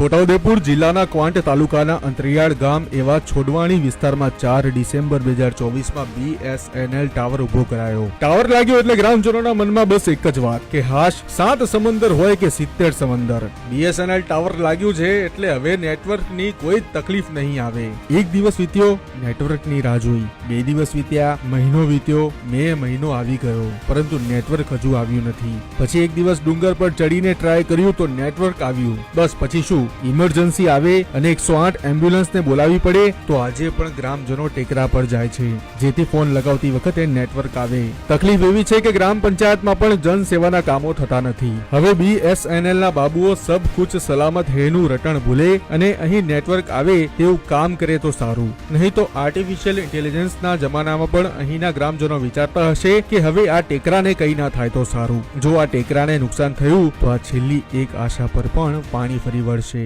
છોટાઉદેપુર જિલ્લાના ક્વાંટ તાલુકાના અંતરિયાળ ગામ એવા છોડવાણી વિસ્તારમાં 4 ડિસેમ્બર 2024માં BSNL ટાવર ઉભો કરાયો. ટાવર લાગ્યો એટલે ગ્રામજનોના મનમાં બસ એક જ વાત કે હાશ 7 સમંદર હોય કે 70 સમંદર. BSNL ટાવર લાગ્યું છે એટલે હવે નેટવર્કની કોઈ તકલીફ નહીં આવે. એક દિવસ વીત્યો, નેટવર્કની રાહ જોઈ. 2 દિવસ વીત્યા, મહિનો વીત્યો, મે મહિનો આવી ગયો, પરંતુ નેટવર્ક હજુ આવ્યું નથી. પછી એક દિવસ ડુંગર પર ચડીને ટ્રાય કર્યું તો નેટવર્ક આવ્યું. બસ પછી શું, ઇમરજન્સી આવે અને 108 એમ્બ્યુલન્સને બોલાવી પડે તો આજે પણ ગ્રામજનો ટેકરા પર જાય છે, જેથી ફોન લગાવતી વખતે નેટવર્ક આવે. તકલીફ એવી છે કે ગ્રામ પંચાયતમાં પણ જનસેવાના કામો થતા નથી. હવે BSNL ના બાબુઓ સબ કુછ સલામત હેનું રટણ ભૂલે અને અહીં નેટવર્ક આવે તેવું કામ કરે તો સારું. નહીં તો આર્ટિફિશિયલ ઇન્ટેલિજન્સના જમાનામાં પણ અહીંના ગ્રામજનો વિચારતા હશે કે હવે આ ટેકરાને કઈ ના થાય તો સારું. જો આ ટેકરાને નુકસાન થયું તો આ છેલ્લી એક આશા પર પણ પાણી ફરી વળશે.